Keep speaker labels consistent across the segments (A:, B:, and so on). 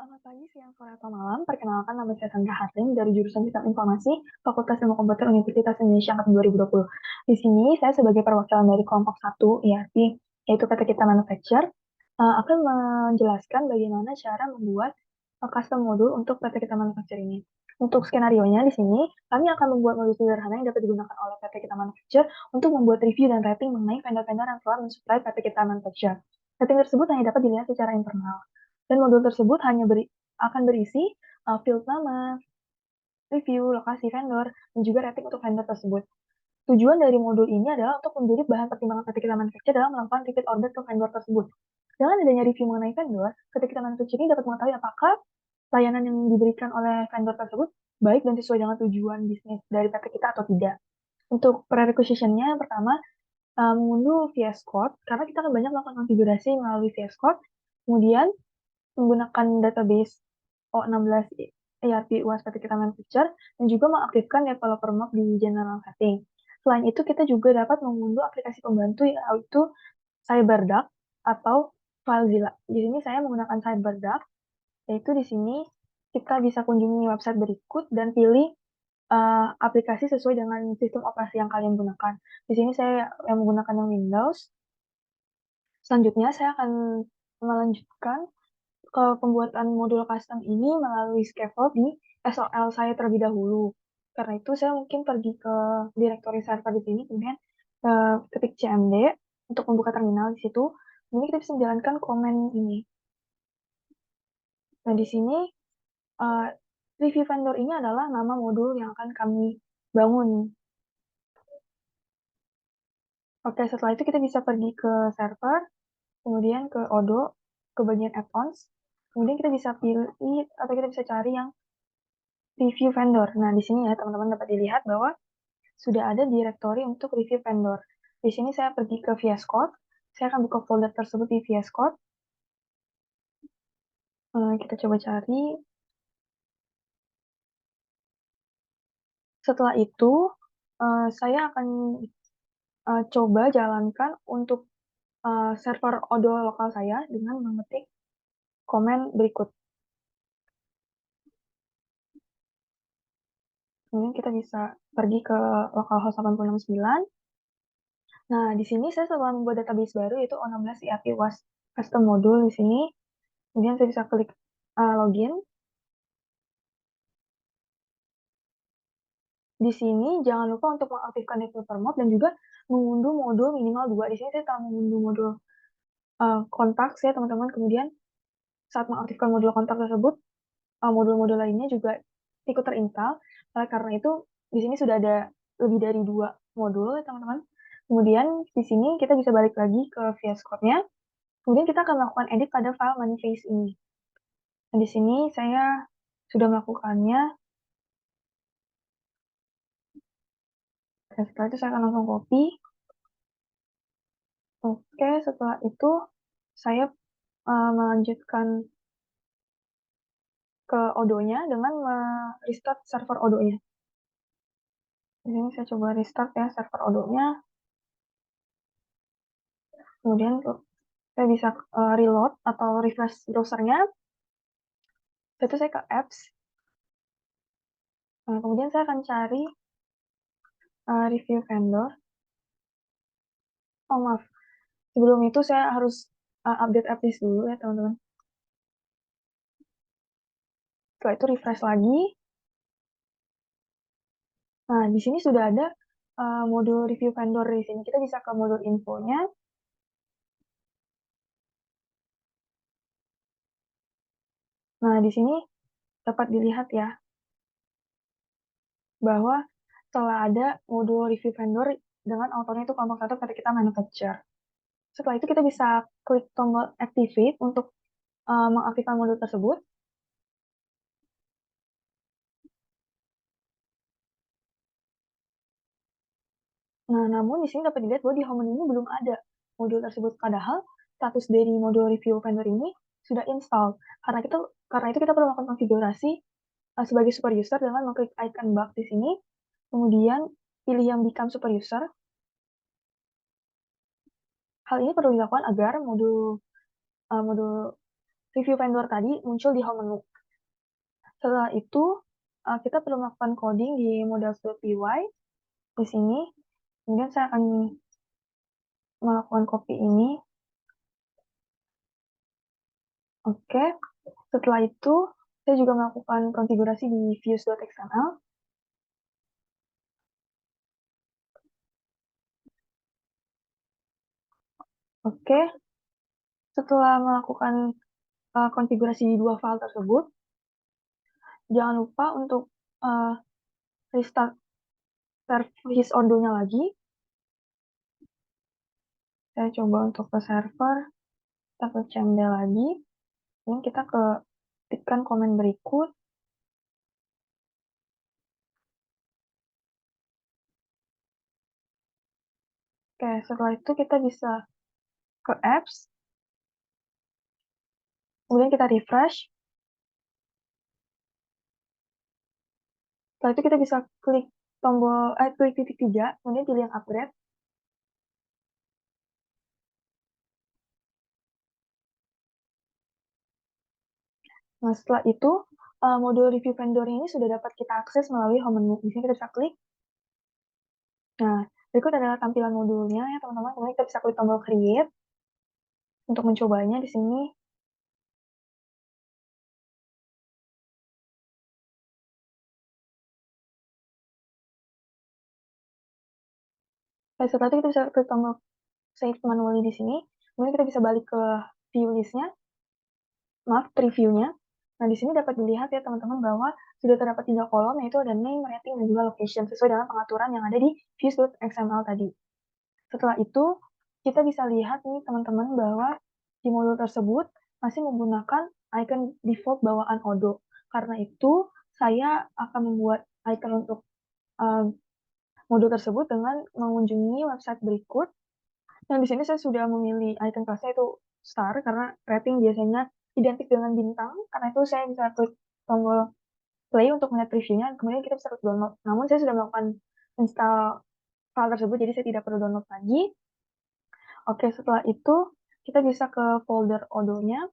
A: Selamat pagi, siang, sore, atau malam. Perkenalkan, nama saya Sandra Hasling dari jurusan Sistem Informasi, Fakultas Ilmu Komputer Universitas Indonesia Angkatan 2020. Di sini, saya sebagai perwakilan dari kelompok 1 ERP, yaitu PT Kita Manufacture, akan menjelaskan bagaimana cara membuat custom modul untuk PT Kita Manufacture ini. Untuk skenario-nya di sini, kami akan membuat modul sederhana yang dapat digunakan oleh PT Kita Manufacture untuk membuat review dan rating mengenai vendor-vendor yang telah mensuplai PT Kita Manufacture. Rating tersebut hanya dapat dilihat secara internal. Dan modul tersebut akan berisi field nama, review, lokasi vendor, dan juga rating untuk vendor tersebut. Tujuan dari modul ini adalah untuk menjadi bahan pertimbangan PT Kita Manufacture dalam melakukan repeat order ke vendor tersebut. Dengan adanya review mengenai vendor, PT Kita Manufacture ini dapat mengetahui apakah layanan yang diberikan oleh vendor tersebut baik dan sesuai dengan tujuan bisnis dari PT kita atau tidak. Untuk prerequisition-nya, yang pertama, mengunduh VS Code, karena kita akan banyak melakukan konfigurasi melalui VS Code. Kemudian, menggunakan database O16 ERP UAS PT Kita Manufacture, dan juga mengaktifkan developer mode di general setting. Selain itu, kita juga dapat mengunduh aplikasi pembantu yaitu CyberDuck atau FileZilla. Di sini saya menggunakan CyberDuck, yaitu di sini kita bisa kunjungi website berikut dan pilih aplikasi sesuai dengan sistem operasi yang kalian gunakan. Di sini saya yang menggunakan yang Windows. Selanjutnya, saya akan melanjutkan ke pembuatan modul custom ini melalui scaffold di SOL saya terlebih dahulu. Karena itu saya mungkin pergi ke directory server di sini, kemudian ketik cmd untuk membuka terminal di situ. Ini kita bisa menjalankan komen ini. Nah, di sini review vendor ini adalah nama modul yang akan kami bangun. Oke, setelah itu kita bisa pergi ke server, kemudian ke Odoo, ke bagian add-ons, kemudian kita bisa pilih atau kita bisa cari yang review vendor. Nah, di sini ya teman-teman dapat dilihat bahwa sudah ada directory untuk review vendor. Di sini saya pergi ke VS Code, saya akan buka folder tersebut di VS Code. Kita coba cari. Setelah itu, saya akan coba jalankan untuk server Odoo lokal saya dengan mengetik komen berikut. Kemudian kita bisa pergi ke localhost 869. Nah, di sini saya telah membuat database baru yaitu O16 ERP UAS custom module di sini. Kemudian saya bisa klik login. Di sini jangan lupa untuk mengaktifkan developer mode dan juga mengunduh modul minimal 2. Di sini saya telah mengunduh modul kontak ya teman-teman. Kemudian saat mengaktifkan modul kontak tersebut, modul-modul lainnya juga ikut terinstall. Karena itu di sini sudah ada lebih dari 2 modul ya teman-teman. Kemudian di sini kita bisa balik lagi ke VS Code-nya. Kemudian kita akan melakukan edit pada file manifest ini. Nah, di sini saya sudah melakukannya. Dan setelah itu saya akan langsung copy. Oke, setelah itu saya melanjutkan ke Odoo-nya dengan restart server Odoo-nya. Di sini saya coba restart ya server Odoo-nya. Kemudian saya bisa reload atau refresh browsernya. Setelah itu saya ke apps. Kemudian saya akan cari review vendor. Oh maaf, sebelum itu saya harus update app list dulu ya teman-teman. Setelah itu refresh lagi. Nah, di sini sudah ada modul review vendor di sini. Kita bisa ke modul infonya. Nah, di sini dapat dilihat ya bahwa telah ada modul review vendor dengan autornya itu kelompok 1 PT Kita Manufacture. Setelah itu kita bisa klik tombol activate untuk mengaktifkan modul tersebut. Nah, namun di sini dapat dilihat bahwa di home menu ini belum ada modul tersebut. Padahal status dari modul review vendor ini sudah install. Karena itu kita perlu melakukan konfigurasi sebagai super user dengan mengklik icon bug di sini. Kemudian pilih yang become super user. Hal ini perlu dilakukan agar modul review vendor tadi muncul di home menu. Setelah itu, kita perlu melakukan coding di models.py di sini. Kemudian saya akan melakukan copy ini. Oke, setelah itu saya juga melakukan konfigurasi di views.xml. Oke, setelah melakukan konfigurasi di dua file tersebut, jangan lupa untuk restart service order-nya lagi. Saya coba untuk ke server, kita ke cmd lagi. Ini kita ketikkan komen berikut. Oke, setelah itu kita bisa ke apps, kemudian kita refresh. Setelah itu kita bisa klik klik titik 3, kemudian pilih yang upgrade. Nah, setelah itu, modul review vendor ini sudah dapat kita akses melalui home menu. Di sini kita bisa klik. Nah, berikut adalah tampilan modulnya ya teman-teman. Kemudian kita bisa klik tombol create untuk mencobanya di sini. Nah, setelah itu kita bisa klik tombol save manually di sini. Kemudian kita bisa balik ke view list-nya, maaf, preview-nya. Nah, di sini dapat dilihat ya teman-teman bahwa sudah terdapat 3 kolom, yaitu ada name, rating, dan juga location, sesuai dengan pengaturan yang ada di views.xml tadi. Setelah itu, kita bisa lihat nih teman-teman bahwa di modul tersebut masih menggunakan icon default bawaan Odoo. Karena itu, saya akan membuat icon untuk modul tersebut dengan mengunjungi website berikut. Dan di sini saya sudah memilih icon kelasnya itu star, karena rating biasanya identik dengan bintang. Karena itu saya bisa klik tombol play untuk melihat previewnya, kemudian kita bisa klik download. Namun saya sudah melakukan install file tersebut, jadi saya tidak perlu download lagi. Oke, setelah itu kita bisa ke folder Odoo-nya,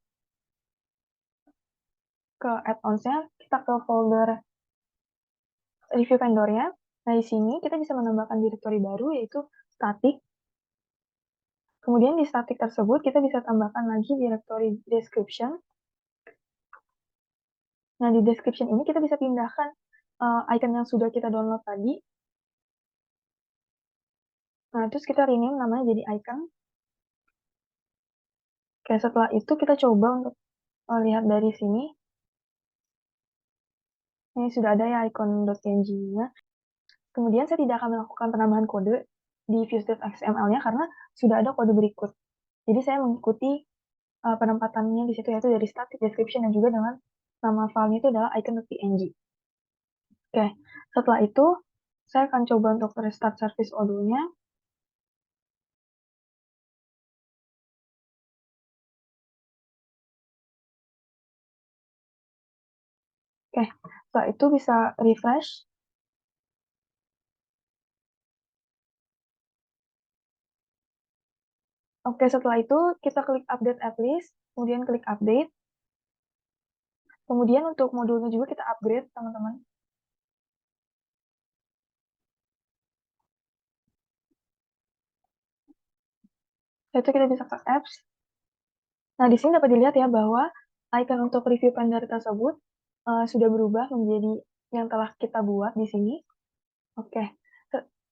A: ke add-ons-nya, kita ke folder review vendor-nya. Nah, di sini kita bisa menambahkan directory baru, yaitu static. Kemudian di static tersebut kita bisa tambahkan lagi directory description. Nah, di description ini kita bisa pindahkan icon yang sudah kita download tadi. Nah, terus kita rename namanya jadi icon. Oke, setelah itu kita coba untuk lihat dari sini. Ini sudah ada ya icon.png-nya. Kemudian saya tidak akan melakukan penambahan kode di views.xml-nya karena sudah ada kode berikut. Jadi saya mengikuti penempatannya di situ, yaitu dari static description dan juga dengan nama filenya itu adalah icon.png. Oke, setelah itu saya akan coba untuk restart service Odoo-nya. Oke, setelah itu bisa refresh. Oke, setelah itu kita klik update at least, kemudian klik update. Kemudian untuk modulnya juga kita upgrade, teman-teman. Setelah itu kita bisa ke apps. Nah, di sini dapat dilihat ya bahwa icon untuk review vendor tersebut sudah berubah menjadi yang telah kita buat di sini. Oke,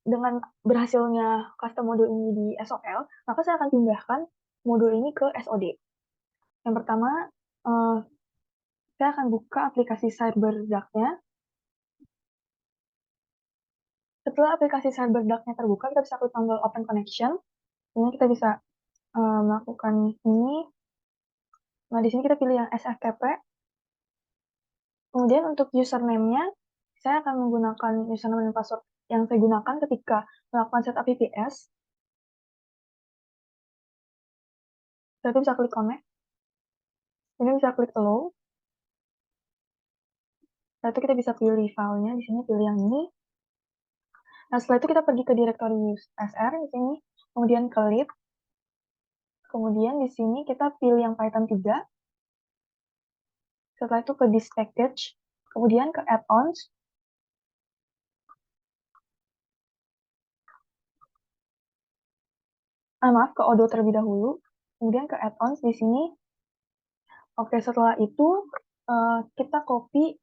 A: dengan berhasilnya custom modul ini di SOL, maka saya akan pindahkan modul ini ke SOD. Yang pertama, saya akan buka aplikasi CyberDuck-nya. Setelah aplikasi CyberDuck-nya terbuka, kita bisa klik tombol Open Connection. Kemudian kita bisa melakukan ini. Nah, di sini kita pilih yang SFTP. Kemudian untuk username-nya, saya akan menggunakan username dan password yang saya gunakan ketika melakukan setup VPS. Setelah itu bisa klik connect. Ini bisa klik allow. Setelah itu kita bisa pilih filenya, di sini pilih yang ini. Nah, setelah itu kita pergi ke directory SR di sini, kemudian ke lib. Kemudian di sini kita pilih yang Python 3. setelah itu ke this package, kemudian ke add-ons, maaf, ke Odoo terlebih dahulu, kemudian ke add-ons di sini. Oke, setelah itu kita copy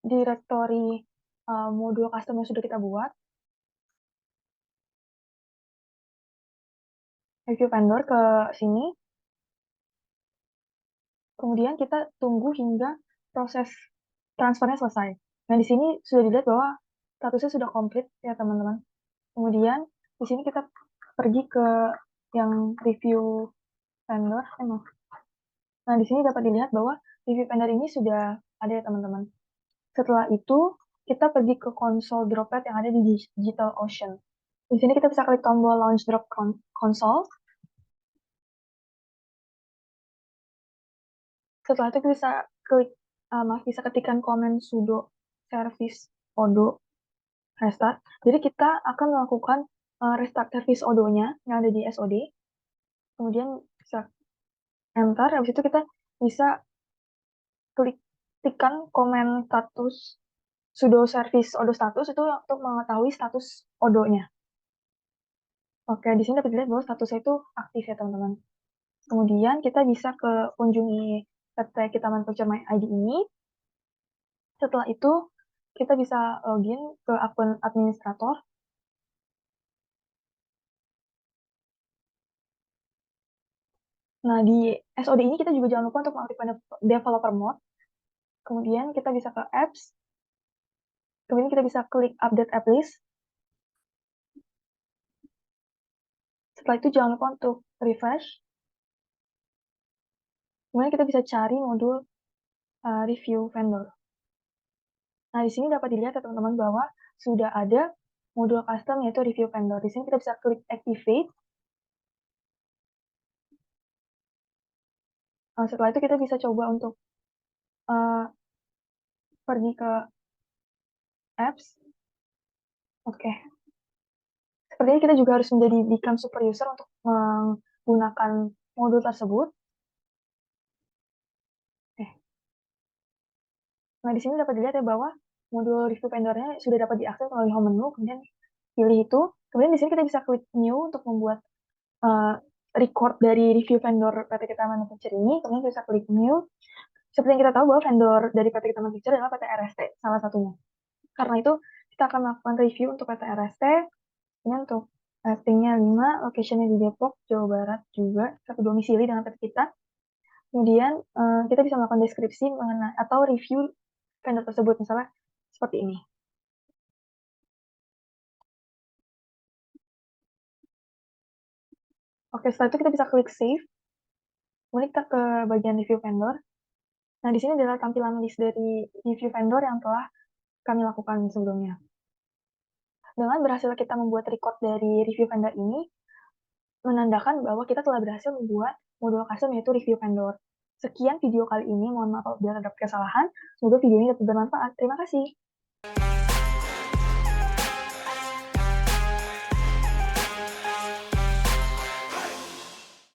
A: directory modul custom yang sudah kita buat, review vendor ke sini, kemudian kita tunggu hingga proses transfernya selesai. Nah, di sini sudah dilihat bahwa statusnya sudah komplit ya teman-teman. Kemudian di sini kita pergi ke yang review vendor. Nah, di sini dapat dilihat bahwa review vendor ini sudah ada ya teman-teman. Setelah itu, kita pergi ke konsol Droplet yang ada di DigitalOcean. Di sini kita bisa klik tombol Launch Drop Console. Setelah itu kita bisa klik, bisa ketikkan komen sudo service Odoo restart. Jadi kita akan melakukan restart service Odoo-nya yang ada di SOD. Kemudian bisa enter, habis itu kita bisa klik tekan komen status sudo service Odoo status itu untuk mengetahui status Odoo-nya. Oke, di sini dapat dilihat bahwa statusnya itu aktif ya teman-teman. Kemudian kita bisa kunjungi PT Kita Manufacture My ID ini. Setelah itu kita bisa login ke akun administrator. Nah, di SOD ini kita juga jangan lupa untuk mengaktifkan developer mode. Kemudian kita bisa ke apps. Kemudian kita bisa klik update app list. Setelah itu jangan lupa untuk refresh. Kemudian kita bisa cari modul review vendor. Nah, di sini dapat dilihat ya teman-teman bahwa sudah ada modul custom yaitu review vendor. Di sini kita bisa klik activate. Setelah itu kita bisa coba untuk pergi ke apps. Oke. Sepertinya kita juga harus menjadi become super user untuk menggunakan modul tersebut. Nah, di sini dapat dilihat ya bahwa modul review vendornya sudah dapat diakses melalui home menu, kemudian pilih itu. Kemudian di sini kita bisa klik new untuk membuat record dari review vendor PT Kita Manufacture ini. Kemudian kita bisa klik new. Seperti yang kita tahu bahwa vendor dari PT Kita Manufacture adalah PT RST, salah satunya. Karena itu, kita akan melakukan review untuk PT RST. Ini untuk ratingnya 5, locationnya di Depok, Jawa Barat juga, satu domisili dengan PT kita. Kemudian kita bisa melakukan deskripsi mengenai atau review vendor tersebut, misalnya seperti ini. Oke, setelah itu kita bisa klik save. Kemudian kita ke bagian review vendor. Nah, di sini adalah tampilan list dari review vendor yang telah kami lakukan sebelumnya. Dengan berhasil kita membuat record dari review vendor ini, menandakan bahwa kita telah berhasil membuat modul custom yaitu review vendor. Sekian video kali ini, mohon maaf apabila terdapat kesalahan. Semoga video ini dapat bermanfaat. Terima kasih.